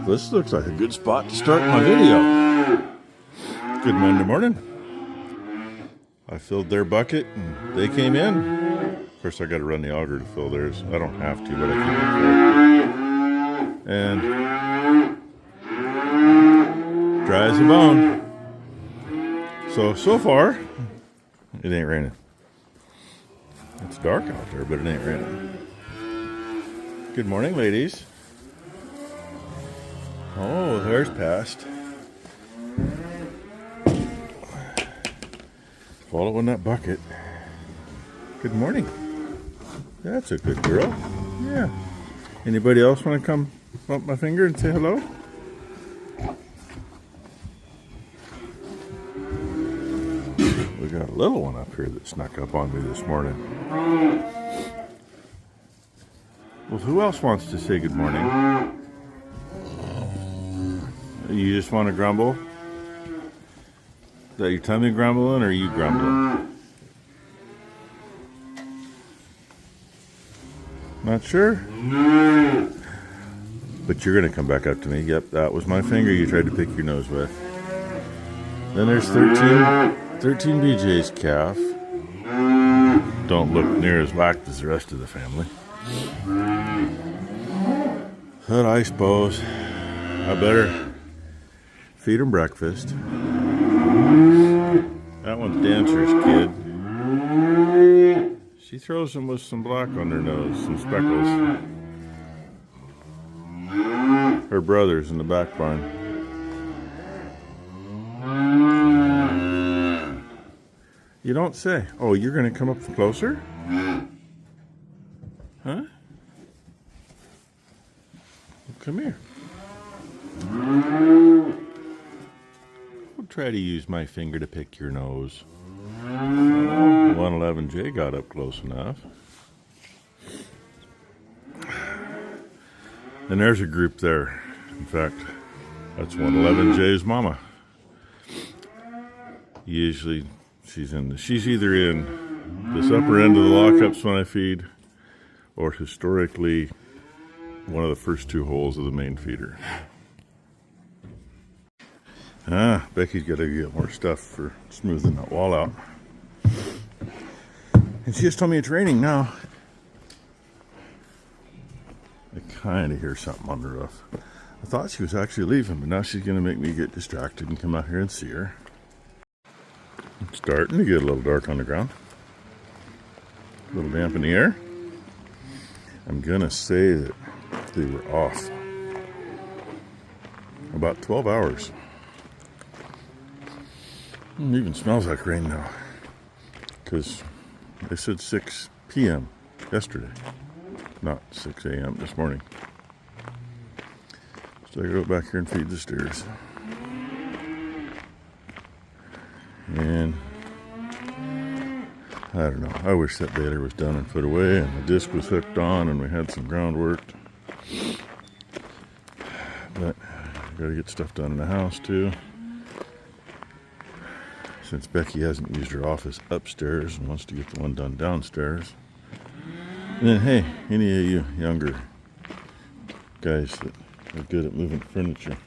This looks like a good spot to start my video. Good Monday morning. I filled their bucket and they came in. Of course, I got to run the auger to fill theirs. I don't have to, but I keep it full. And dry as a bone. So far, it ain't raining. It's dark out there, but it ain't raining. Good morning, ladies. Oh, there's past. Following that bucket. Good morning. That's a good girl. Yeah. Anybody else want to come bump my finger and say hello? We got a little one up here that snuck up on me this morning. Well, who else wants to say good morning? You just want to grumble? Is that your tummy grumbling or are you grumbling? Not sure? But you're going to come back up to me. Yep, that was my finger you tried to pick your nose with. Then there's 13 BJ's calf. Don't look near as whacked as the rest of the family. But I suppose I better feed him breakfast. That one's Dancer's kid. She throws them with some black on her nose, some speckles. Her brother's in the back barn. You don't say. Oh, you're going to come up closer? Huh? Come here. I'll try to use my finger to pick your nose. 111J got up close enough. And there's a group there. In fact, that's 111J's mama. Usually she's either in this upper end of the lockups when I feed, or historically one of the first two holes of the main feeder. Becky's got to get more stuff for smoothing that wall out. And she just told me it's raining now. I kind of hear something on the roof. I thought she was actually leaving, but now she's going to make me get distracted and come out here and see her. It's starting to get a little dark on the ground. A little damp in the air. I'm going to say that they were off about 12 hours. It even smells like rain now, because they said 6 p.m. yesterday, not 6 a.m. this morning. So I go back here and feed the steers. And I don't know, I wish that baler was done and put away and the disc was hooked on and we had some ground worked. But I've got to get stuff done in the house too. Since Becky hasn't used her office upstairs and wants to get the one done downstairs. And then, hey, any of you younger guys that are good at moving furniture,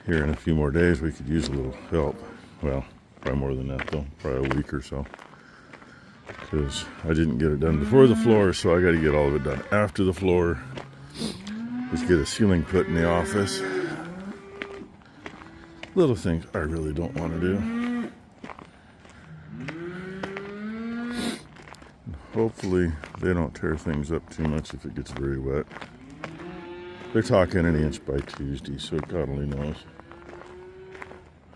here in a few more days we could use a little help. Well, probably more than that though, probably a week or so. Because I didn't get it done before the floor, so I got to get all of it done after the floor. Just get a ceiling put in the office. Little things I really don't want to do. And hopefully they don't tear things up too much if it gets very wet. They're talking an inch by Tuesday, so God only knows.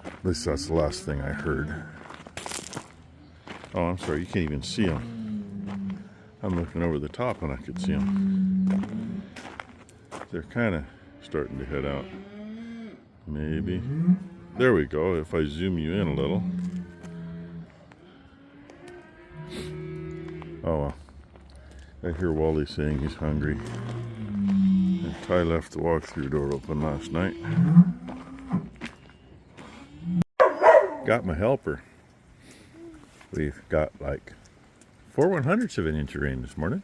At least that's the last thing I heard. Oh, I'm sorry, you can't even see them. I'm looking over the top and I could see them. They're kind of starting to head out. Maybe. There we go, if I zoom you in a little. Oh well. I hear Wally saying he's hungry. And Ty left the walk-through door open last night. Got my helper. We've got like 4/100ths of an inch of rain this morning.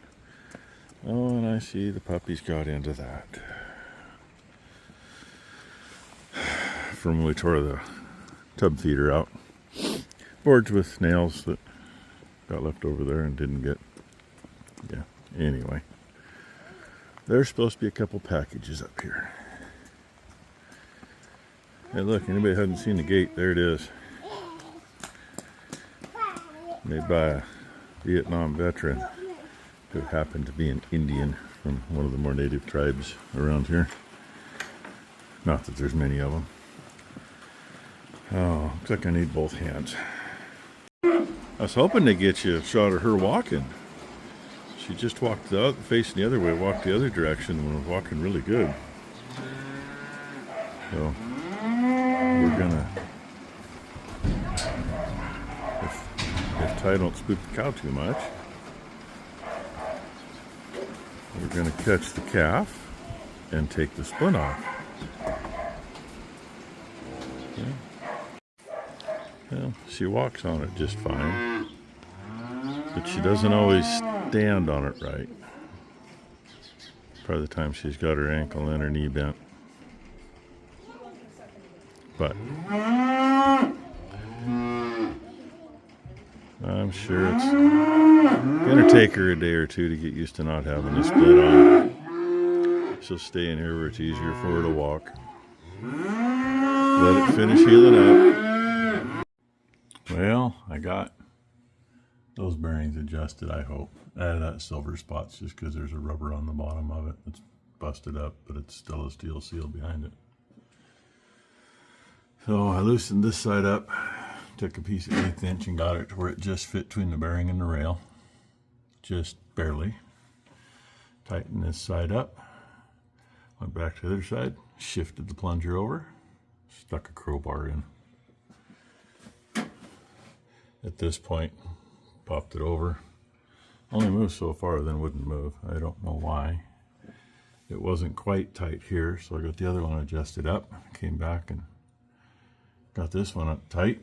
Oh, and I see the puppies got into that. From when we tore the tub feeder out. Boards with nails that got left over there and didn't get, yeah, anyway. There's supposed to be a couple packages up here. Hey look, anybody hasn't seen the gate, there it is. Made by a Vietnam veteran who happened to be an Indian from one of the more native tribes around here. Not that there's many of them. Oh, looks like I need both hands. I was hoping to get you a shot of her walking. She just walked facing the other way, walked the other direction and was walking really good. So, we're gonna, if Ty don't spook the cow too much, we're gonna catch the calf and take the splint off. Okay. Well, she walks on it just fine, but she doesn't always stand on it right. Part of the time she's got her ankle and her knee bent. But I'm sure it's gonna take her a day or two to get used to not having the split on. She'll stay in here where it's easier for her to walk. Let it finish healing up. Well, I got those bearings adjusted, I hope. That silver spot's just because there's a rubber on the bottom of it. It's busted up, but it's still a steel seal behind it. So I loosened this side up, took a piece of 1/8 inch and got it to where it just fit between the bearing and the rail. Just barely. Tightened this side up. Went back to the other side, shifted the plunger over, stuck a crowbar in. At this point, popped it over. Only moved so far, then wouldn't move. I don't know why. It wasn't quite tight here, so I got the other one adjusted up. Came back and got this one up tight.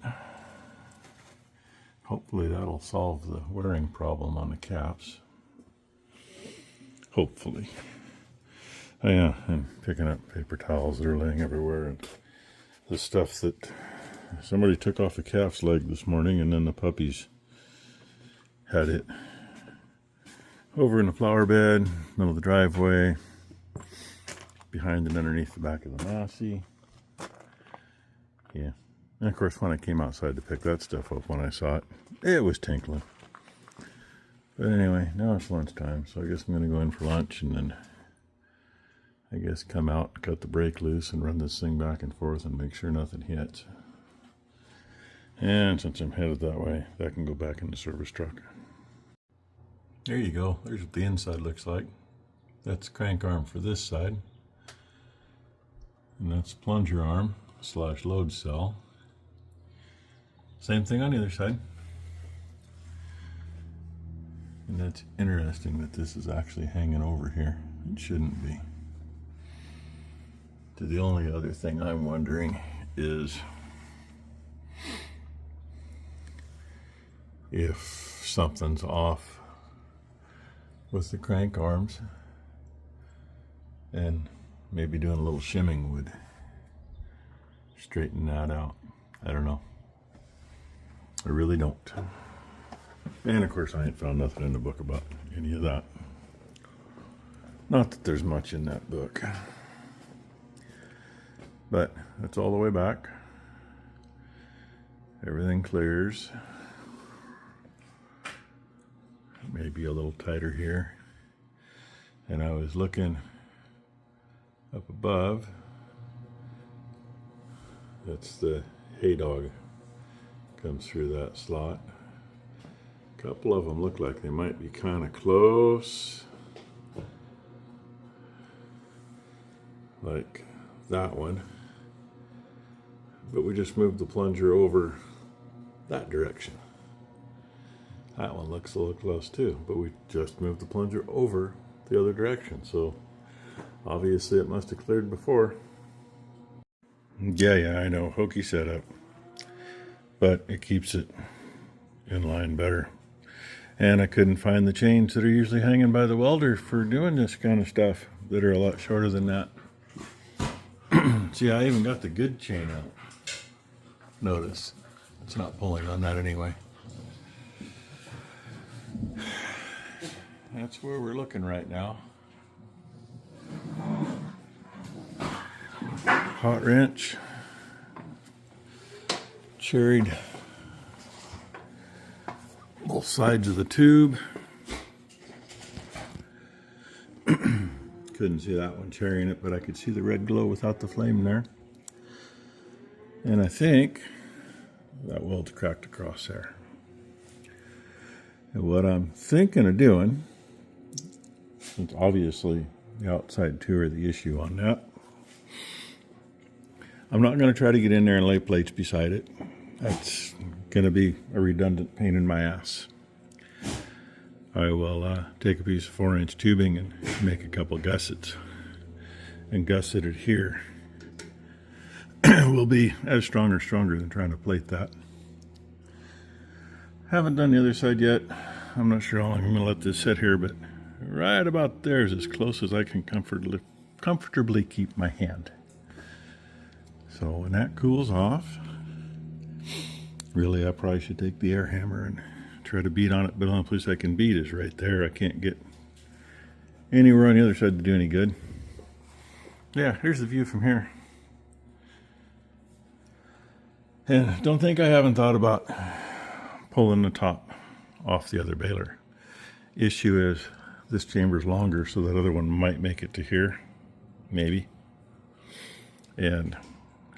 Hopefully that'll solve the wearing problem on the caps. Hopefully. Oh yeah, I'm picking up paper towels that are laying everywhere, and the stuff that somebody took off the calf's leg this morning, and then the puppies had it over in the flower bed, middle of the driveway, behind and underneath the back of the Massey. Yeah. And of course, when I came outside to pick that stuff up, when I saw it, it was tinkling. But anyway, now it's lunchtime, so I guess I'm going to go in for lunch and then I guess come out, cut the brake loose, and run this thing back and forth and make sure nothing hits. And since I'm headed that way, that can go back in the service truck. There you go. There's what the inside looks like. That's crank arm for this side. And that's plunger arm / load cell. Same thing on the other side. And that's interesting that this is actually hanging over here. It shouldn't be. The only other thing I'm wondering is if something's off with the crank arms, and maybe doing a little shimming would straighten that out. I don't know. I really don't. And of course I ain't found nothing in the book about any of that. Not that there's much in that book. But that's all the way back. Everything clears. Maybe a little tighter here. And I was looking up above. That's the hay dog. Comes through that slot. A couple of them look like they might be kind of close. Like that one. But we just moved the plunger over that direction. That one looks a little close too, but we just moved the plunger over the other direction, so obviously it must have cleared before. Yeah, I know, hokey setup, but it keeps it in line better. And I couldn't find the chains that are usually hanging by the welder for doing this kind of stuff that are a lot shorter than that. See, I even got the good chain out. Notice, it's not pulling on that anyway. That's where we're looking right now. Hot wrench, cherried both sides of the tube. Couldn't see that one cherrying it, but I could see the red glow without the flame there. And I think that weld's cracked across there. And what I'm thinking of doing, since obviously the outside two are the issue on that, I'm not going to try to get in there and lay plates beside it. That's going to be a redundant pain in my ass. I will take a piece of 4-inch tubing and make a couple gussets and gusset it here. Will be as stronger than trying to plate that. Haven't done the other side yet. I'm not sure how long I'm going to let this sit here, but right about there is as close as I can comfortably keep my hand. So when that cools off, really I probably should take the air hammer and try to beat on it, but the only place I can beat is right there. I can't get anywhere on the other side to do any good. Yeah, here's the view from here. And don't think I haven't thought about pulling the top off the other baler. Issue is this chamber's longer, so that other one might make it to here, maybe, and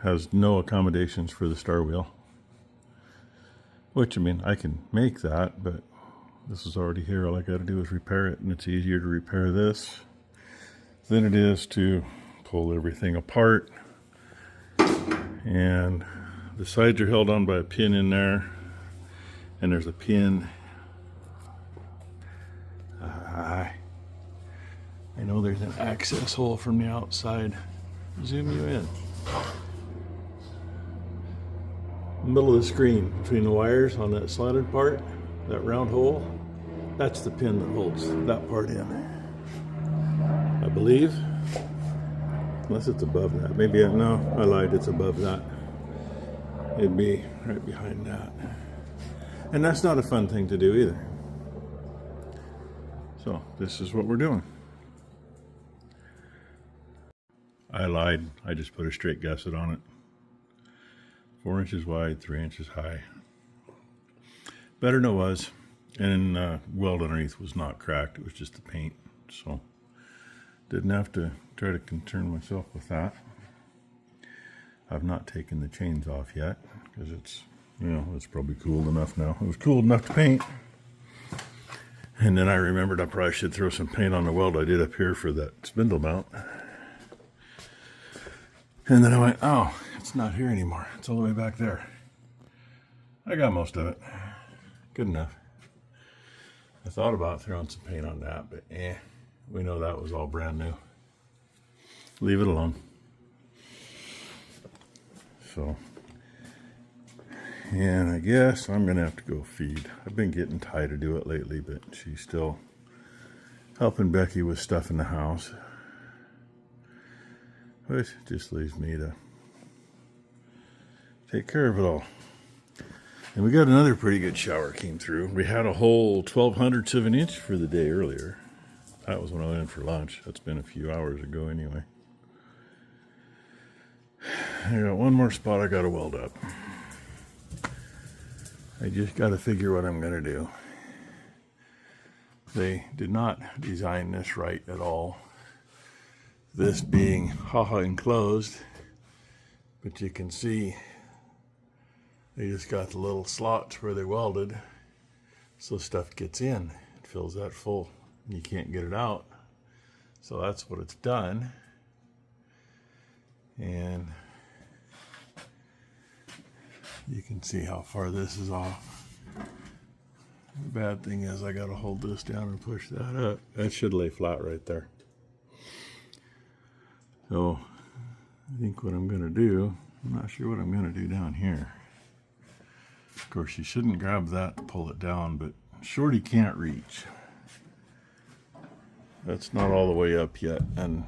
has no accommodations for the star wheel. Which, I mean, I can make that, but this is already here. All I got to do is repair it, and it's easier to repair this than it is to pull everything apart. And the sides are held on by a pin in there, and there's a pin. I know there's an access hole from the outside. Zoom you in. Middle of the screen between the wires on that slatted part, that round hole, that's the pin that holds that part in, I believe, unless it's above that. Maybe no, I lied, it's above that. It'd be right behind that, and that's not a fun thing to do either. So this is what we're doing. I lied, I just put a straight gusset on it. 4 inches wide, 3 inches high. Better than it was. And weld underneath was not cracked. It was just the paint. So didn't have to try to concern myself with that. I've not taken the chains off yet because it's, it's probably cooled enough now. It was cool enough to paint. And then I remembered I probably should throw some paint on the weld I did up here for that spindle mount. And then I went, oh, it's not here anymore. It's all the way back there. I got most of it. Good enough. I thought about throwing some paint on that, but we know that was all brand new. Leave it alone. So, and I guess I'm gonna have to go feed. I've been getting Ty to do it lately, but she's still helping Becky with stuff in the house. Which just leaves me to take care of it all. And we got another pretty good shower came through. We had a whole 1,200 7-inch for the day earlier. That was when I went in for lunch. That's been a few hours ago anyway. I got one more spot I got to weld up. I just got to figure what I'm going to do. They did not design this right at all. This being enclosed, but you can see they just got the little slots where they welded, so stuff gets in. It fills that full, and you can't get it out. So that's what it's done. And you can see how far this is off. The bad thing is I gotta hold this down and push that up. That should lay flat right there. So I think what I'm gonna do, I'm not sure what I'm gonna do down here. Of course, you shouldn't grab that to pull it down, but Shorty can't reach. That's not all the way up yet, and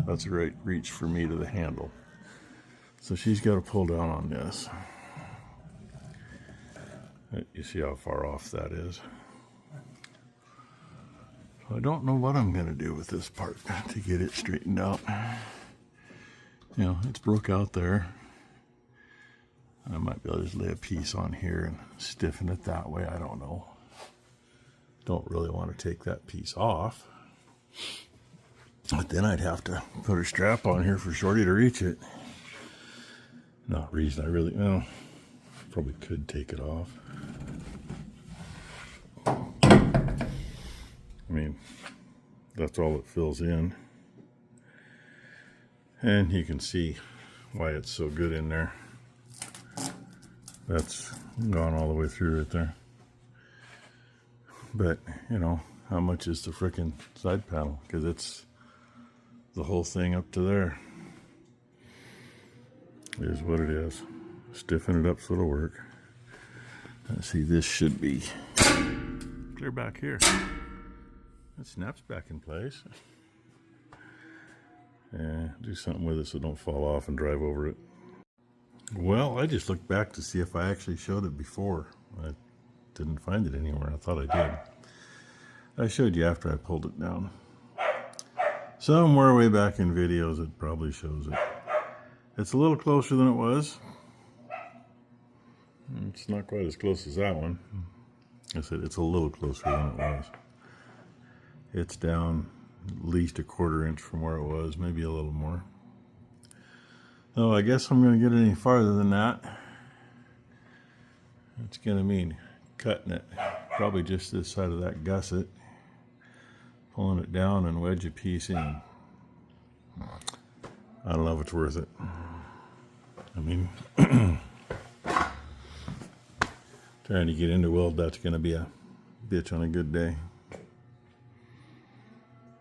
that's the right reach for me to the handle. So she's got to pull down on this. You see how far off that is. So I don't know what I'm going to do with this part to get it straightened out. You know, it's broke out there. I might be able to just lay a piece on here and stiffen it that way. I don't know. Don't really want to take that piece off. But then I'd have to put a strap on here for Shorty to reach it. Not reason I really, well, probably could take it off. I mean, that's all it fills in. And you can see why it's so good in there. That's gone all the way through right there. But, you know, how much is the frickin' side panel? Because it's the whole thing up to there. Here's what it is. Stiffen it up so it'll work. Let's see, this should be clear back here. It snaps back in place. Yeah, do something with it so it don't fall off and drive over it. Well, I just looked back to see if I actually showed it before. I didn't find it anywhere. I thought I did. I showed you after I pulled it down. Somewhere way back in videos it probably shows it. It's a little closer than it was. It's not quite as close as that one. I said it's a little closer than it was. It's down at least a 1/4 inch from where it was, maybe a little more. Oh, I guess I'm going to get any farther than that. It's going to mean cutting it, probably just this side of that gusset, pulling it down and wedge a piece in. I don't know if it's worth it. I mean, trying to get into weld, that's going to be a bitch on a good day.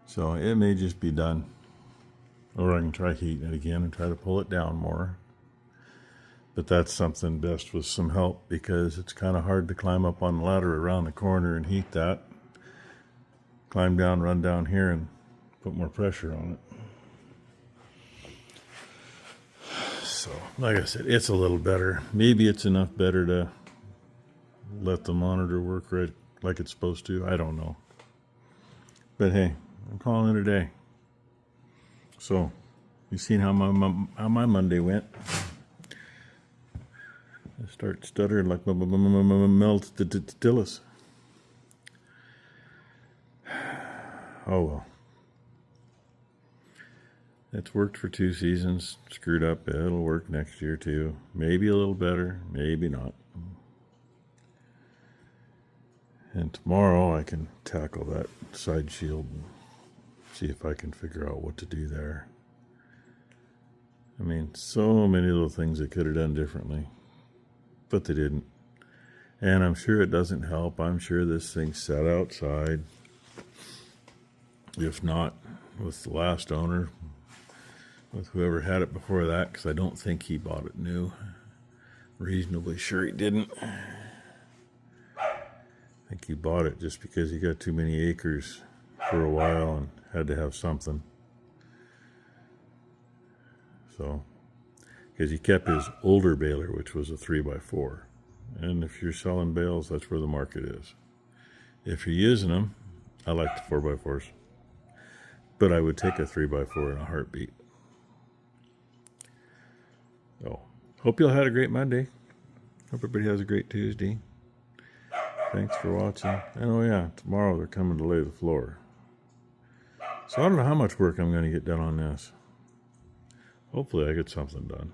So it may just be done. Or I can try heating it again and try to pull it down more. But that's something best with some help, because it's kind of hard to climb up on the ladder around the corner and heat that. Climb down, run down here and put more pressure on it. So, like I said, it's a little better. Maybe it's enough better to let the monitor work right like it's supposed to. I don't know. But hey, I'm calling it a day. So, you seen how my Monday went? I start stuttering like melt Tillis. Oh well. It's worked for 2 seasons. Screwed up. It'll work next year too. Maybe a little better. Maybe not. And tomorrow I can tackle that side shield and see if I can figure out what to do there. I mean, so many little things they could have done differently, but they didn't. And I'm sure it doesn't help. I'm sure this thing sat outside. If not with the last owner, with whoever had it before that, because I don't think he bought it new. Reasonably sure he didn't. I think he bought it just because he got too many acres for a while and had to have something. So, because he kept his older baler, which was a 3x4. And if you're selling bales, that's where the market is. If you're using them, I like the 4x4s. But I would take a 3x4 in a heartbeat. So, hope you all had a great Monday. Hope everybody has a great Tuesday. Thanks for watching. And oh yeah, tomorrow they're coming to lay the floor. So I don't know how much work I'm going to get done on this. Hopefully I get something done.